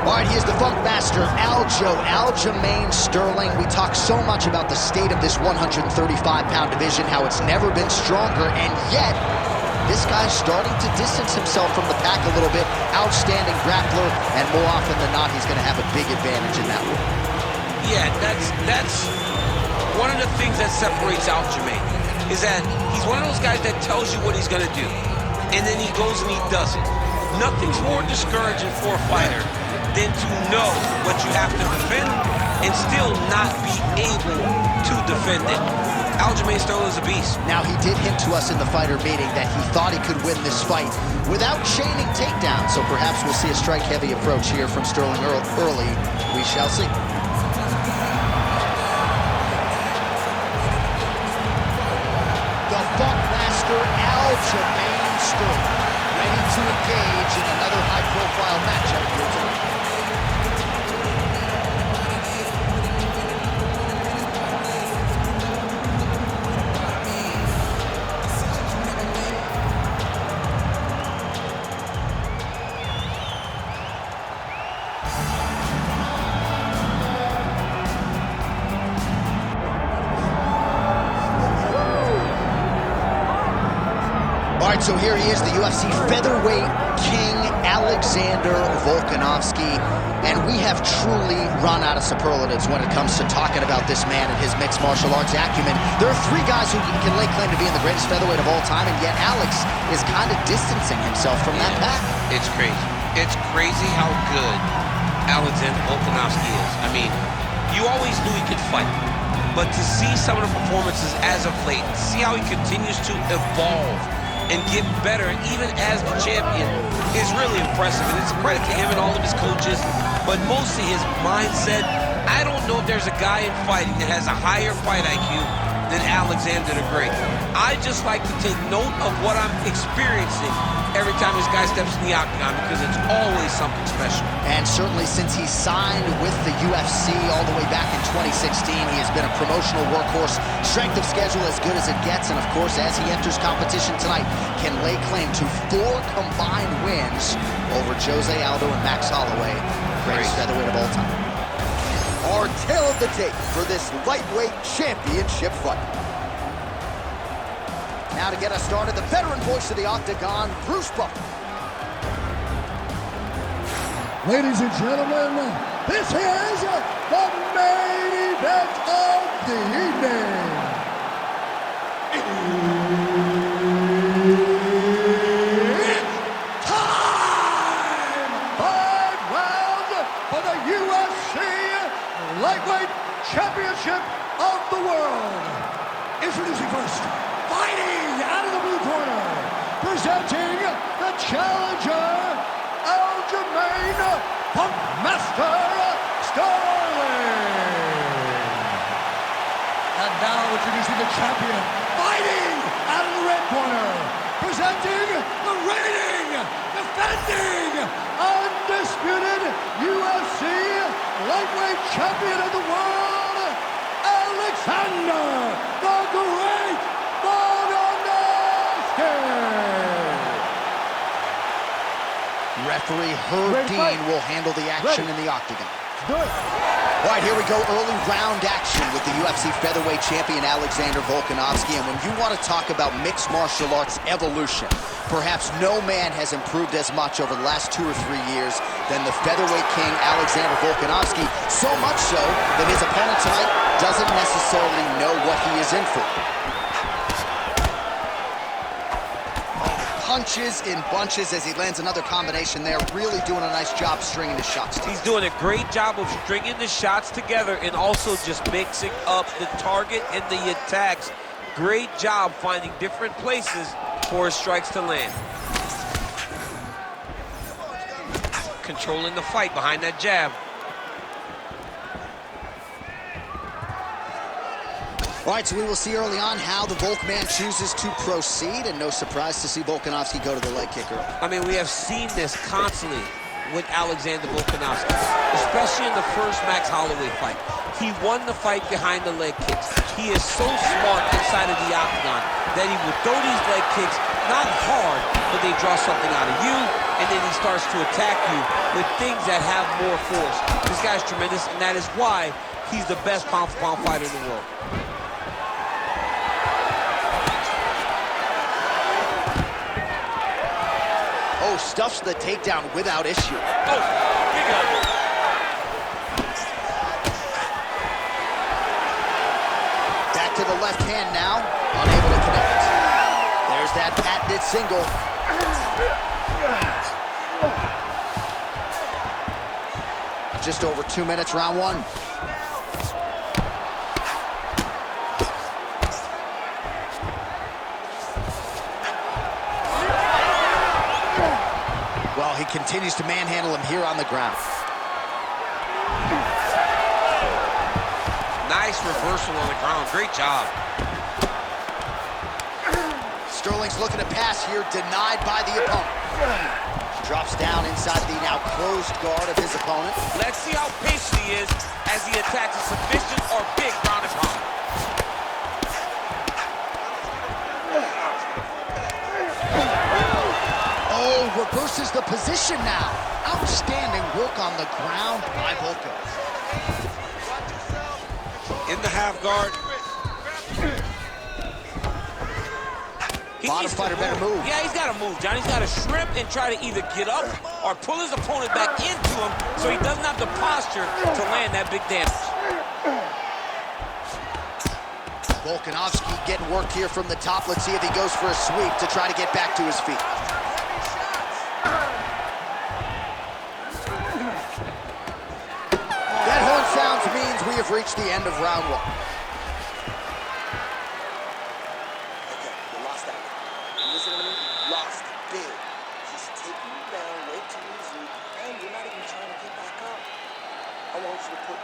All right, he is the funk master, Aljamain Sterling. We talk so much about the state of this 135-pound division, how it's never been stronger, and yet this guy's starting to distance himself from the pack a little bit. Outstanding grappler, and more often than not, he's going to have a big advantage in that one. Yeah, that's one of the things that separates Aljamain, is that he's one of those guys that tells you what he's going to do, and then he goes and he does it. Nothing's more discouraging for a fighter than to know what you have to defend and still not be able to defend it. Aljamain Sterling is a beast. Now, he did hint to us in the fighter meeting that he thought he could win this fight without chaining takedowns, so perhaps we'll see a strike-heavy approach here from Sterling early. We shall see. The funk master, Aljamain Sterling, ready to engage in another high-profile matchup here tonight. All right, so here he is, the UFC featherweight king, Alexander Volkanovski, and we have truly run out of superlatives when it comes to talking about this man and his mixed martial arts acumen. There are three guys who can lay claim to being the greatest featherweight of all time, and yet Alex is kind of distancing himself from that pack. It's crazy. It's crazy how good Alexander Volkanovski is. I mean, you always knew he could fight, but to see some of the performances as of late, see how he continues to evolve and get better even as the champion is really impressive. And it's a credit to him and all of his coaches, but mostly his mindset. I don't know if there's a guy in fighting that has a higher fight IQ than Alexander the Great. I just like to take note of what I'm experiencing every time this guy steps in the octagon, because it's always something special. And certainly since he signed with the UFC all the way back in 2016, he has been a promotional workhorse, strength of schedule as good as it gets, and of course, as he enters competition tonight, can lay claim to 4 combined wins over Jose Aldo and Max Holloway, greatest featherweight of all time. Our tale of the tape for this lightweight championship fight. Now to get us started, the veteran voice of the Octagon, Bruce Buffer. Ladies and gentlemen, this is the main event of the evening. It's time! 5 rounds for the UFC Lightweight Championship of the World. Introducing first, fighting out of the blue corner, presenting the challenger, Aljamain Funk Master Sterling. And now introducing the champion, fighting out of the red corner, presenting the reigning, defending, undisputed UFC Lightweight Champion of the World, Alexander the Great Volkanovski. Referee Herb Dean will handle the action in the octagon. All right, here we go, early round action with the UFC featherweight champion Alexander Volkanovski. And when you want to talk about mixed martial arts evolution, perhaps no man has improved as much over the last 2 or 3 years than the featherweight king Alexander Volkanovski, so much so that his opponent tonight doesn't necessarily know what he is in for. Punches in bunches as he lands another combination there, really doing a nice job stringing the shots together. He's doing a great job of stringing the shots together and also just mixing up the target and the attacks. Great job finding different places for his strikes to land. Controlling the fight behind that jab. All right, so we will see early on how the Volk man chooses to proceed, and no surprise to see Volkanovski go to the leg kick early. I mean, we have seen this constantly with Alexander Volkanovski, especially in the first Max Holloway fight. he won the fight behind the leg kicks. He is so smart inside of the octagon that he will throw these leg kicks, not hard, but they draw something out of you, and then he starts to attack you with things that have more force. This guy's tremendous, and that is why he's the best pound-for-pound fighter in the world. Oh, stuffs the takedown without issue. Oh, big elbow. Back to the left hand now, unable to connect. There's that patented single. Just over 2 minutes, round one. Well, he continues to manhandle him here on the ground. Nice reversal on the ground. Great job. Sterling's looking to pass here, denied by the opponent. Drops down inside the now closed guard of his opponent. Let's see how patient he is as he attacks a submission or big ground and pound. Oh, reverses the position now. Outstanding work on the ground by Volko. In the half guard. Bottom fighter better move. Yeah, he's got to move, John. He's got to shrimp and try to either get up or pull his opponent back into him so he doesn't have the posture to land that big damage. Volkanovski getting worked here from the top. Let's see if he goes for a sweep to try to get back to his feet. That horn sounds means we have reached the end of round one. Okay, you lost that one. You listen to me? Lost big. He's taking you down way too easy, and you're not even trying to get back up. I want you to put...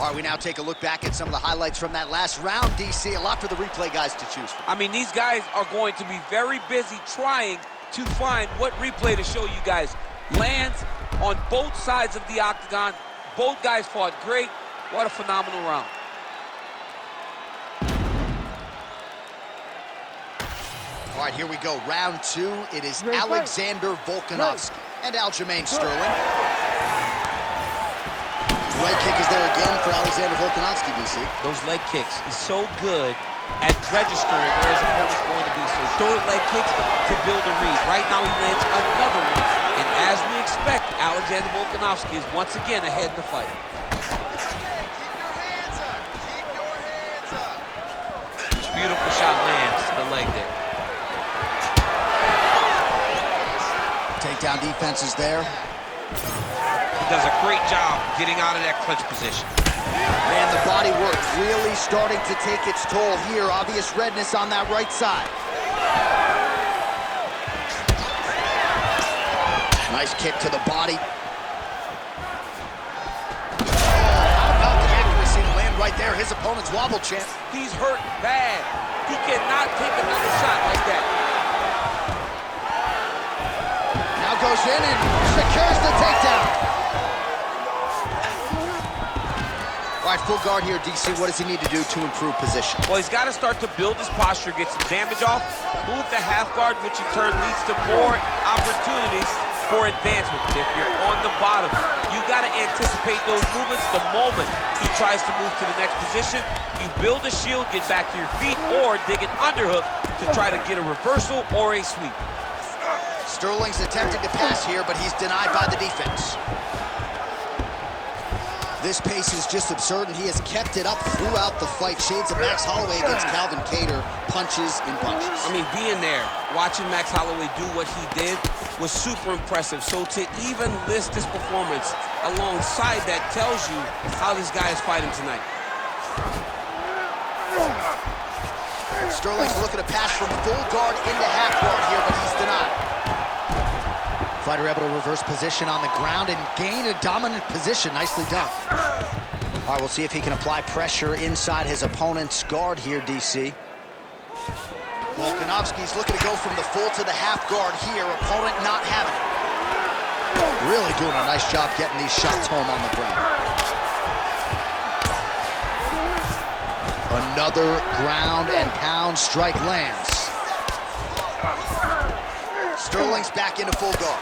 All right, we now take a look back at some of the highlights from that last round, DC. A lot for the replay guys to choose from. I mean, these guys are going to be very busy trying to find what replay to show you guys. Lands on both sides of the octagon. Both guys fought great. What a phenomenal round. All right, here we go. Round two. It is Alexander Volkanovski and Aljamain Sterling. Leg kick is there again for Alexander Volkanovski, DC. Those leg kicks, he's so good at registering where his opponent's going to be. So throw leg kicks to build a read. Right now he lands another one. And as we expect, Alexander Volkanovski is once again ahead in the fight. Beautiful shot lands to the leg there. Takedown defense is there. He does a great job getting out of that clinch position. Man, the body work really starting to take its toll here. Obvious redness on that right side. Nice kick to the body. How about the accuracy to land right there? His opponent's wobble champ. He's hurt bad. He cannot take another shot like that. Now goes in and secures the takedown. All right, full guard here, DC. What does he need to do to improve position? Well, he's got to start to build his posture, get some damage off, move the half guard, which in turn leads to more opportunities for advancement. If you're on the bottom, you got to anticipate those movements the moment he tries to move to the next position. You build a shield, get back to your feet, or dig an underhook to try to get a reversal or a sweep. Sterling's attempting to pass here, but he's denied by the defense. This pace is just absurd, and he has kept it up throughout the fight. Shades of Max Holloway against Calvin Kattar, punches in bunches. I mean, being there, watching Max Holloway do what he did was super impressive. So to even list this performance alongside that tells you how this guy is fighting tonight. Sterling's looking to pass from full guard into half guard here, but he's denied. Fighter able to reverse position on the ground and gain a dominant position. Nicely done. All right, we'll see if he can apply pressure inside his opponent's guard here, DC. Volkanovski's looking to go from the full to the half guard here. Opponent not having it. Really doing a nice job getting these shots home on the ground. Another ground and pound strike lands. Sterling's back into full guard.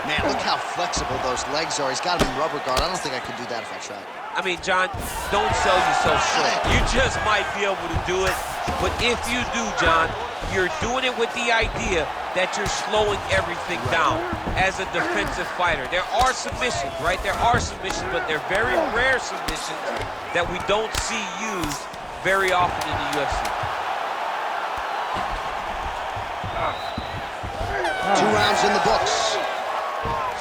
Man, look how flexible those legs are. He's got him in rubber guard. I don't think I could do that if I tried. I mean, John, don't sell yourself short. You just might be able to do it. But if you do, John, you're doing it with the idea that you're slowing everything down as a defensive fighter. There are submissions, right? There are submissions, but they're very rare submissions that we don't see used very often in the UFC. 2 rounds in the books.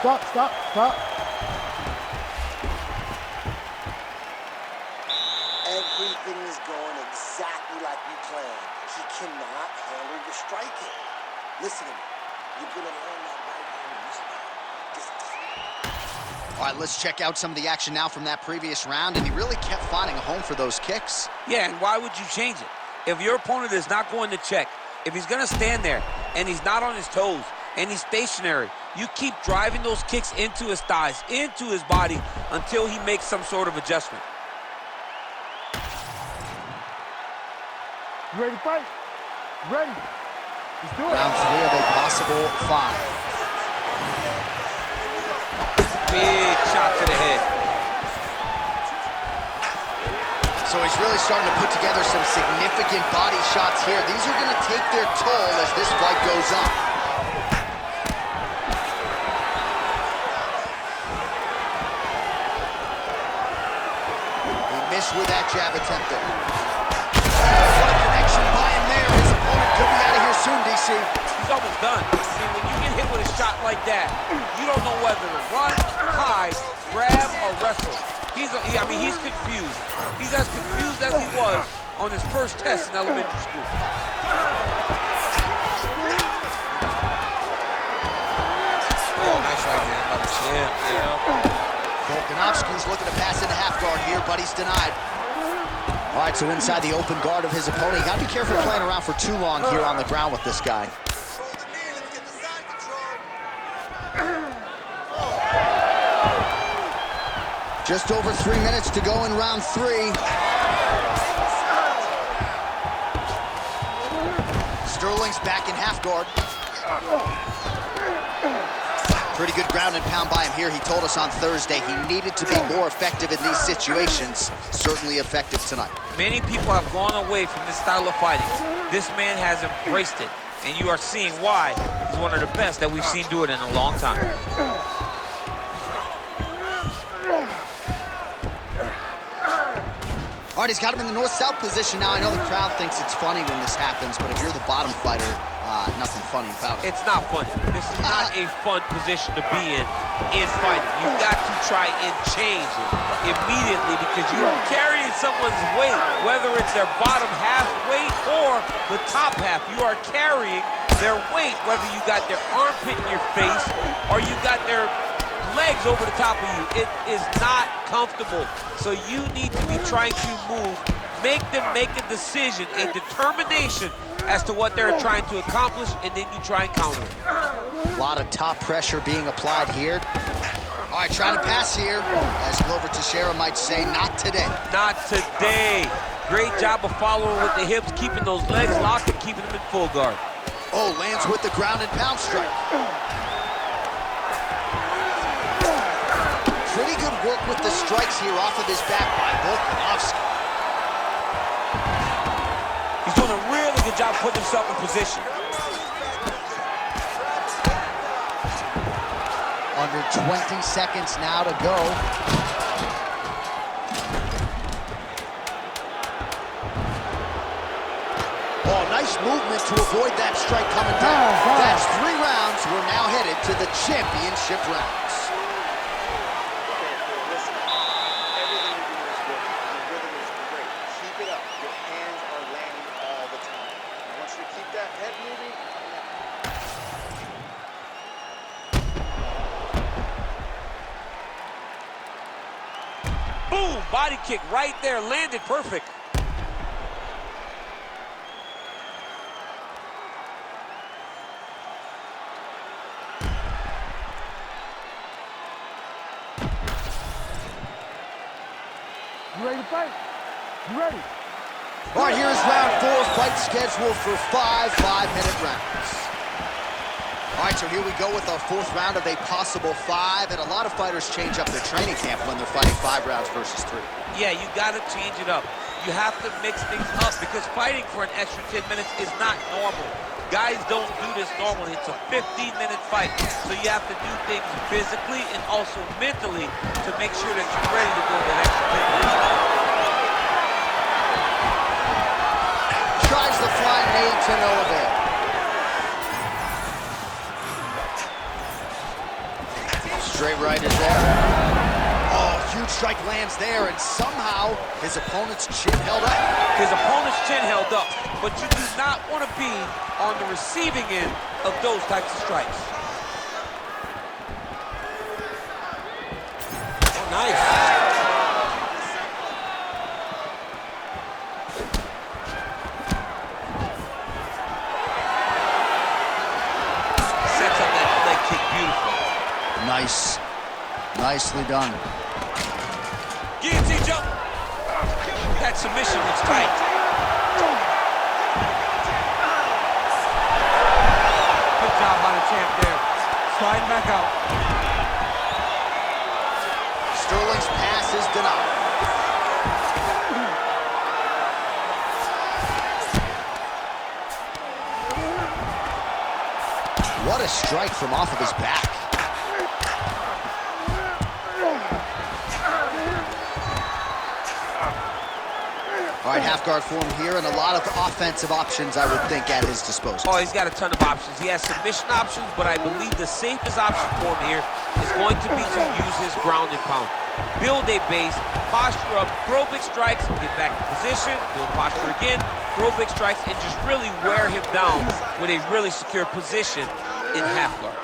Stop. Everything is going exactly like you planned. He cannot handle your striking. Listen to me. You're going to learn that right hand and use it now. All right, let's check out some of the action now from that previous round, and he really kept finding a home for those kicks. Yeah, and why would you change it? If your opponent is not going to check, if he's going to stand there and he's not on his toes and he's stationary, you keep driving those kicks into his thighs, into his body, until he makes some sort of adjustment. You ready to fight? Ready. Let's do it. Round 3 of a possible 5. Big shot to the head. So he's really starting to put together some significant body shots here. These are going to take their toll as this fight goes on. He missed with that jab attempt there. What a connection by him there. His opponent could be out of here soon, DC. He's almost done. See, when you get hit with a shot like that, you don't know whether to run, hide, grab, or wrestle. He's confused. He's as confused as he was on his first test in elementary school. Oh, nice right hand by the chin. Volkanovski's looking to pass into half guard here, but he's denied. All right, so inside the open guard of his opponent. You got to be careful playing around for too long here on the ground with this guy. Just over 3 minutes to go in round 3. Sterling's back in half guard. Pretty good ground and pound by him here. He told us on Thursday he needed to be more effective in these situations. Certainly effective tonight. Many people have gone away from this style of fighting. This man has embraced it, and you are seeing why he's one of the best that we've seen do it in a long time. All right, he's got him in the north-south position now. I know the crowd thinks it's funny when this happens, but if you're the bottom fighter, nothing funny about it. It's not funny. This is not a fun position to be in fighting. You've got to try and change it immediately because you're carrying someone's weight, whether it's their bottom half weight or the top half. You are carrying their weight, whether you got their armpit in your face or you got their legs over the top of you. It is not comfortable. So you need to be trying to move, make them make a decision, a determination as to what they're trying to accomplish, and then you try and counter it. A lot of top pressure being applied here. All right, trying to pass here. As Glover Teixeira might say, not today. Not today. Great job of following with the hips, keeping those legs locked and keeping them in full guard. Oh, lands with the ground and pound strike. Pretty good work with the strikes here off of his back by Volkanovski. He's doing a really good job putting himself in position. Under 20 seconds now to go. Oh, nice movement to avoid that strike coming down. That's 3 rounds. We're now headed to the championship rounds. Boom! Body kick right there, landed perfect. You ready to fight? You ready? All right, here's round 4, fight scheduled for 5 5-minute rounds. All right, so here we go with our 4th round of a possible 5, and a lot of fighters change up their training camp when they're fighting 5 rounds versus 3. Yeah, you got to change it up. You have to mix things up because fighting for an extra 10 minutes is not normal. Guys don't do this normally. It's a 15-minute fight, so you have to do things physically and also mentally to make sure that you're ready to go that extra 10 minutes. Tries the flying knee to no avail. Straight right is there. Oh, huge strike lands there, and somehow his opponent's chin held up. His opponent's chin held up, but you do not want to be on the receiving end of those types of strikes. Oh, nice. Nice. Nicely done. Guillotine jump. That submission was tight. Good job by the champ there. Sliding back out. Sterling's pass is denied. What a strike from off of his back. All right, half guard form here, and a lot of offensive options, I would think, at his disposal. Oh, he's got a ton of options. He has submission options, but I believe the safest option for him here is going to be to use his ground and pound. Build a base, posture up, throw big strikes, get back in position, build posture again, throw big strikes, and just really wear him down with a really secure position in half guard.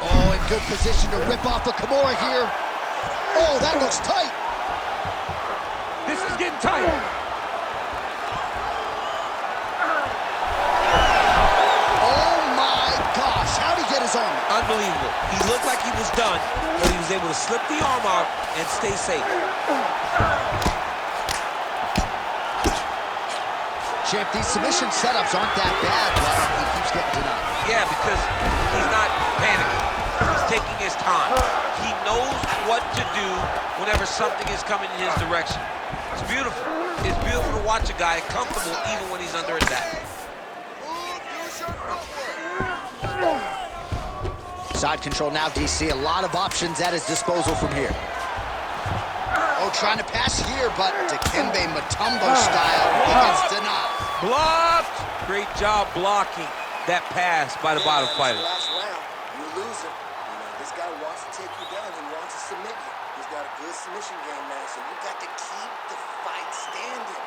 Oh, in good position to rip off a Kimura here. Oh, that looks tight. This is getting tight. Oh my gosh, how'd he get his arm? Unbelievable. He looked like he was done, but he was able to slip the arm out and stay safe. Champ, these submission setups aren't that bad, but he keeps getting denied. Yeah, because he's not panicking. He's taking his time. He knows what to do whenever something is coming in his direction. It's beautiful. It's beautiful to watch a guy comfortable even when he's under attack. Side control now, DC. A lot of options at his disposal from here. Oh, trying to pass here, but Dikembe Mutombo style, he gets denied. Blocked! Great job blocking that pass by the bottom fighter. Last round, you're losing. You know, this guy wants to take you down. He wants to submit you. He's got a good submission game, man, so you got to keep the fight standing.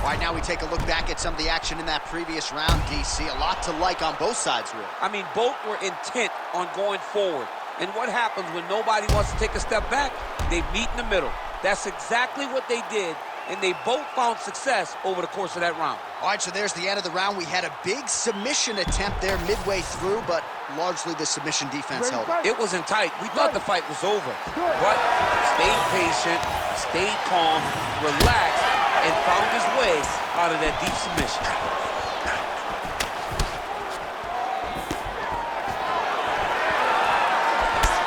All right, now we take a look back at some of the action in that previous round, DC. A lot to like on both sides, really. I mean, both were intent on going forward. And what happens when nobody wants to take a step back? They meet in the middle. That's exactly what they did, and they both found success over the course of that round. All right, so there's the end of the round. We had a big submission attempt there midway through, but largely the submission defense held it. It wasn't tight. We thought the fight was over, but stayed patient, stayed calm, relaxed, and found his way out of that deep submission.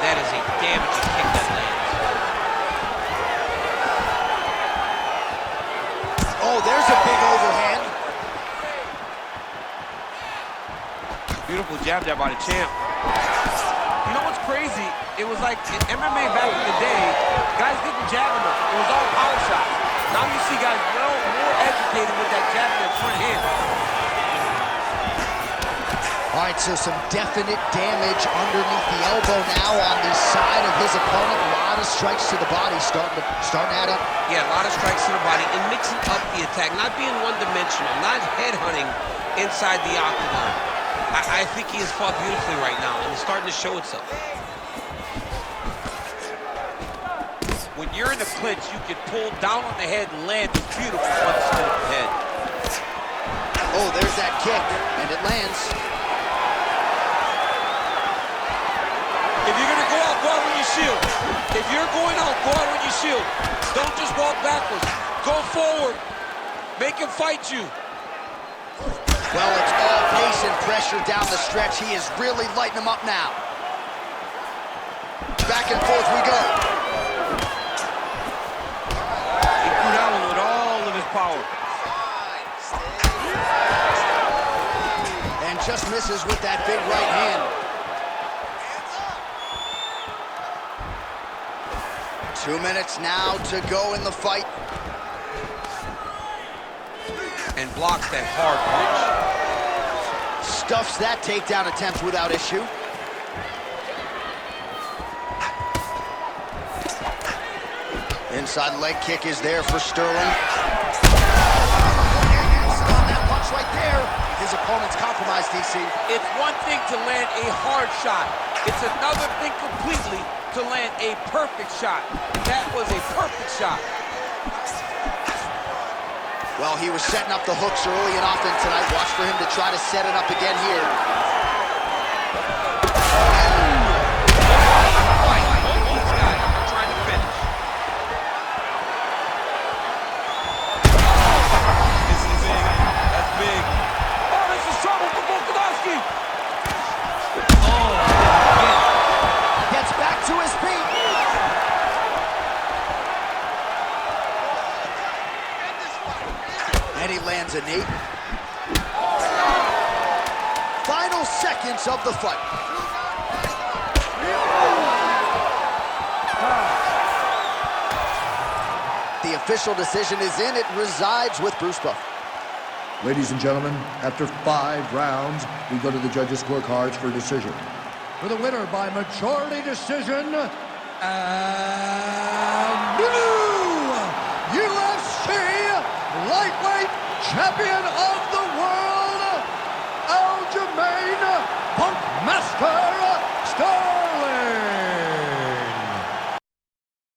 That is a damaging kick that lands. Oh, there's a big overhand. Beautiful jab there by the champ. You know what's crazy? It was like in MMA back in the day, guys didn't jab him. It was all power shots. Now you see guys more educated with that jab in their front hand. All right, so some definite damage underneath the elbow now on the side of his opponent. A lot of strikes to the body starting to add up. Yeah, a lot of strikes to the body and mixing up the attack, not being one-dimensional, not headhunting inside the octagon. I think he has fought beautifully right now, and it's starting to show itself. When you're in the clinch, you can pull down on the head and land this beautiful punch to the head. Oh, there's that kick, and it lands. If you're going to go out, go out with your shield. If you're going out, go out on your shield. Don't just walk backwards. Go forward. Make him fight you. Well, it's all pace and pressure down the stretch. He is really lighting him up now. Back and forth we go. He threw that one with all of his power. And just misses with that big right hand. 2 minutes now to go in the fight. And blocks that hard punch. Stuffs that takedown attempt without issue. Inside leg kick is there for Sterling. On that punch right there. His opponent's compromised, DC. It's one thing to land a hard shot. It's another thing completely to land a perfect shot. That was a perfect shot. Well, he was setting up the hooks early and often tonight. Watch for him to try to set it up again here. Both guys are trying to finish. This is big. That's big. Oh, this is trouble for Volkanovski. Oh, Gets back to his feet. And he lands a knee. Final seconds of the fight. The official decision is in. It resides with Bruce Buffer. Ladies and gentlemen, after 5 rounds, we go to the judges' scorecards for a decision. For the winner by majority decision, and new UFC lightweight champion of the world,